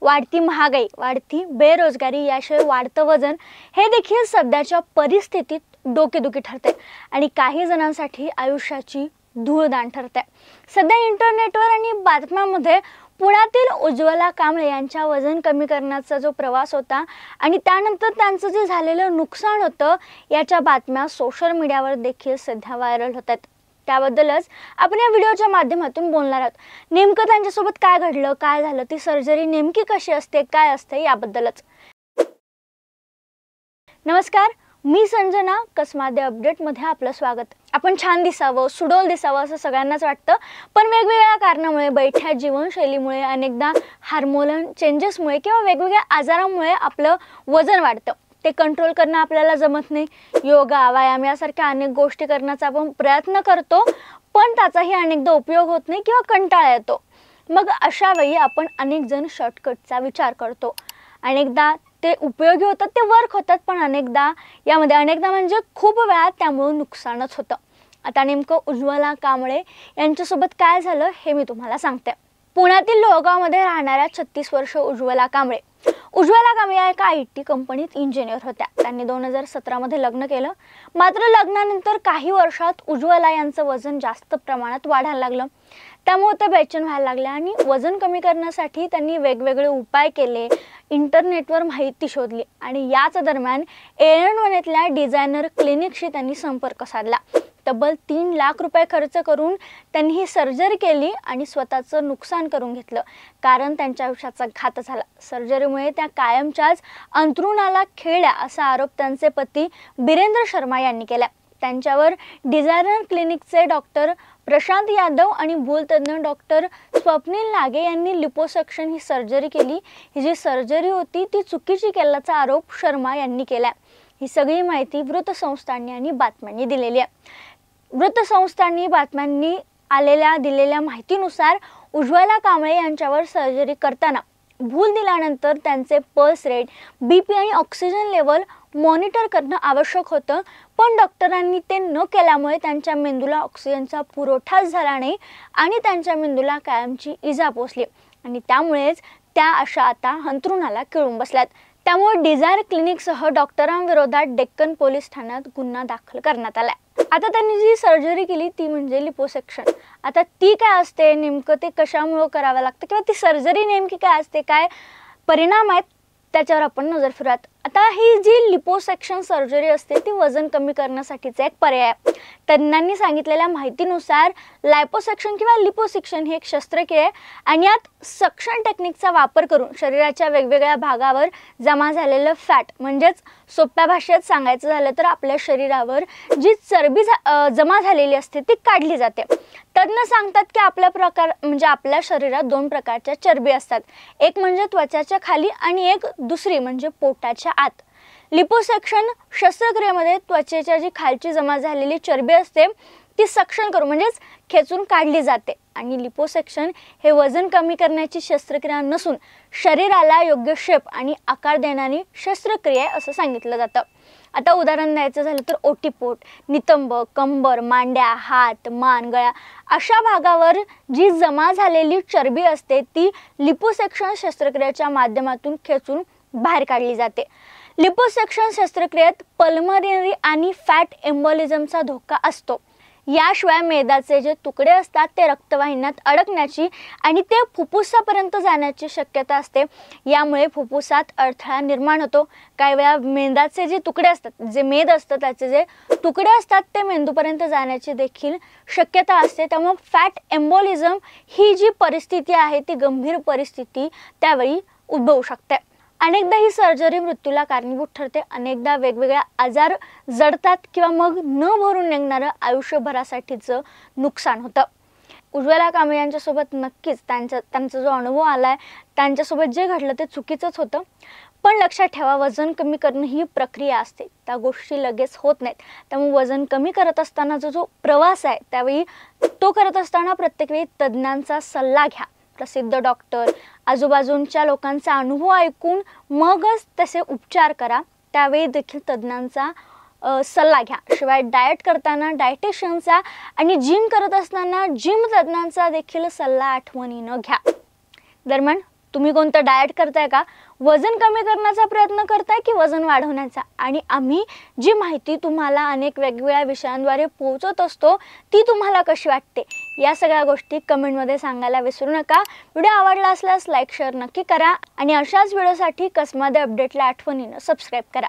वाढती महागाई, वाढती बेरोजगारी, याशिवाय वाढतं वजन हे देखील सध्याच्या परिस्थितीत डोकेदुखी ठरते आणि काही जणांसाठी आयुष्याची धूळदाण ठरते। सध्या इंटरनेटवर आणि बातम्यांमध्ये पुण्यातील उज्ज्वला कांबळे यांच्या वजन कमी करण्याचा जो प्रवास होता आणि त्यानंतर त्यांचं जे झालेलं नुकसान होतं याच्या बातम्या सोशल मीडियावर देखील सध्या व्हायरल होतात। त्याबद्दलच आपण या व्हिडिओच्या माध्यमातून बोलणार आहोत। नेमकं त्यांच्यासोबत काय घडलं, काय झालं, ती सर्जरी नेमकी कशी असते, काय असते याबद्दलच। नमस्कार, मी संजना, कसमादे अपडेट मध्ये आपलं स्वागत। आपण छान दिसावं, सुडोल दिसावं असं सगळ्यांनाच वाटतं, पण वेगवेगळ्या कारणामुळे, बैठ्या जीवनशैलीमुळे, अनेकदा हार्मोनल चेंजेसमुळे किंवा वेगवेगळ्या आजारांमुळे आपलं वजन वाढतं। ते कंट्रोल करणं आपल्याला जमत नाही। योगा, व्यायाम यासारख्या अनेक गोष्टी करण्याचा आपण प्रयत्न करतो, पण त्याचाही अनेकदा उपयोग होत नाही किंवा कंटाळा येतो। मग अशा वेळी आपण अनेक जण शॉर्टकटचा विचार करतो। अनेकदा ते उपयोगी होतात, ते वर्क होतात, पण अनेकदा म्हणजे खूप वेळा त्यामुळे नुकसानच होतं। आता नेमकं उज्ज्वला कांबळे यांच्यासोबत काय झालं हे मी तुम्हाला सांगते। पुण्यातील लोहगावमध्ये राहणाऱ्या 36 वर्ष उज्ज्वला कांबळे या एका IT कंपनीत इंजिनियर होत्या। त्यांनी 2017 मध्ये लग्न केलं, मात्र लग्नानंतर काही वर्षात उज्ज्वला यांचं वजन जास्त प्रमाणात वाढायला लागलं। त्यामुळे त्या बेचैन व्हायला लागल्या आणि वजन कमी करण्यासाठी त्यांनी वेगवेगळे उपाय केले, इंटरनेटवर माहिती शोधली आणि याच दरम्यान एरंडवणेतल्या डिझायनर क्लिनिकशी त्यांनी संपर्क साधला। तब्बल 3 लाख रुपये खर्च करून त्यांनी ही सर्जरी केली आणि स्वतःचं नुकसान करून घेतलं, कारण त्यांच्या आयुष्याचा घात झाला। सर्जरीमुळे त्या कायमच्याच अंथरुणाला खिळल्या असा आरोप त्यांचे पती बिरेंद्र शर्मा यांनी केला। त्यांच्यावर डिझायनर क्लिनिकचे डॉक्टर प्रशांत यादव आणि भूलतज्ञ डॉक्टर स्वप्नील नागे यांनी लिपोसक्शन ही सर्जरी केली। ही जी सर्जरी होती ती चुकीची केल्याचा आरोप शर्मा यांनी केला। ही सगळी माहिती वृत्तसंस्थांनी आणि बातम्यांनी दिलेली आहे। वृत्तसंस्थांनी बातम्यांनी दिलेल्या माहितीनुसार उज्ज्वला कांबळे यांच्यावर सर्जरी करताना भूल दिल्यानंतर त्यांचे पल्स रेट, BP आणि ऑक्सिजन लेवल मॉनिटर करणं आवश्यक होतं, पण डॉक्टरांनी ते न केल्यामुळे त्यांच्या मेंदूला ऑक्सिजनचा पुरवठाच झाला नाही आणि त्यांच्या मेंदूला कायमची इजा पोचली आणि त्यामुळेच त्या अशा आता अंथरुणाला खिळून बसल्यात। त्यामुळे डिझायर क्लिनिकसह डॉक्टरांविरोधात डेक्कन पोलीस ठाण्यात गुन्हा दाखल करण्यात आला। आता त्यांनी जी सर्जरी केली ती म्हणजे लिपोसक्शन। आता ती काय असते, नेमकं ते कशामुळे करावं लागतं किंवा ती सर्जरी नेमकी काय असते, काय परिणाम आहेत त्याच्यावर आपण नजर फिरूयात। आता ही जी लिपोसक्शन सर्जरी असते ती वजन कमी करण्यासाठीचा एक पर्याय आहे। तज्ञांनी सांगितलेल्या माहितीनुसार लायपोसक्शन किंवा लिपोसक्शन ही एक शस्त्रक्रिया आहे आणि यात सक्शन टेक्निकचा वापर करून शरीराच्या वेगवेगळ्या भागावर जमा झालेलं फॅट, म्हणजेच सोप्या भाषेत सांगायचं झालं तर आपल्या शरीरावर जी चरबी जमा झालेली असते ती काढली जाते। तज्ञ सांगतात की आपल्या शरीरात 2 प्रकारच्या चरबी असतात, एक म्हणजे त्वचाच्या खाली आणि एक दुसरी म्हणजे पोटाच्या आत। लिपोसक्शन शस्त्रक्रियेमध्ये त्वचेच्या जी खालची जमा झालेली चरबी असते ती सक्शन करून म्हणजेच खेचून काढली जाते आणि लिपोसक्शन हे वजन कमी करण्याची शस्त्रक्रिया नसून शरीराला योग्य शेप आणि आकार देणारी शस्त्रक्रिया असं सांगितलं जातं। आता उदाहरण द्यायचं झालं तर ओटीपोट, नितंब, कंबर, मांड्या, हात, मान, गळा अशा भागावर जी जमा झालेली चरबी असते ती लिपोसक्शन शस्त्रक्रियेच्या माध्यमातून खेचून बाहेर काढली जाते। लिपोसक्शन शस्त्रक्रियेत पल्मनरी आणि फॅट एम्बोलिझमचा धोका असतो। याशिवाय मेदाचे जे तुकडे असतात ते रक्तवाहिन्यात अडकण्याची आणि ते फुफ्फुसापर्यंत जाण्याची शक्यता असते। यामुळे फुफ्फुसात अडथळा निर्माण होतो। काही वेळा मेंदाचे जे तुकडे असतात, जे मेद असतं त्याचे जे तुकडे असतात ते मेंदूपर्यंत जाण्याची देखील शक्यता असते। त्यामुळे फॅट एम्बोलिझम ही जी परिस्थिती आहे ती गंभीर परिस्थिती त्यावेळी उद्भवू शकते। अनेकदा ही सर्जरी मृत्यूला कारणीभूत ठरते। अनेकदा वेगवेगळे आजार जडतात किंवा मग न भरून निघणारं आयुष्यभरासाठीचं नुकसान होतं। उज्ज्वला कांबळे यांच्यासोबत नक्कीच त्यांचा जो अनुभव आलाय, त्यांच्यासोबत जे घडलं ते चुकीचंच होतं, पण लक्षात ठेवा वजन कमी करणं ही प्रक्रिया असते, त्या गोष्टी लगेच होत नाहीत। त्यामुळे वजन कमी करत असताना जो प्रवास आहे त्यावेळी तो करत असताना प्रत्येक वेळी तज्ञांचा सल्ला घ्या। प्रसिद्ध डॉक्टर, आजूबाजूच्या लोकांचा अनुभव ऐकून मगच तसे उपचार करा। त्यावेळी देखील तज्ञांचा सल्ला घ्या। शिवाय डाएट करताना डायटिशियनचा आणि जिम करत असताना जिम तज्ञांचा देखील सल्ला आठवणीनं घ्या। दरम्यान तुम्ही कोणतं डाएट करताय का, वजन कमी करण्याचा प्रयत्न करताय की वजन वाढवण्याचा, आणि आम्ही जी माहिती तुम्हाला अनेक वेगवेगळ्या विषयांद्वारे पोहोचवत असतो ती तुम्हाला कशी वाटते, या सगळ्या गोष्टी कमेंटमध्ये सांगायला विसरू नका. व्हिडिओ आवडला असल्यास लाईक शेअर नक्की करा आणि अशाच व्हिडिओसाठी कसमादे अपडेटला आठवणीनं सबस्क्राईब करा.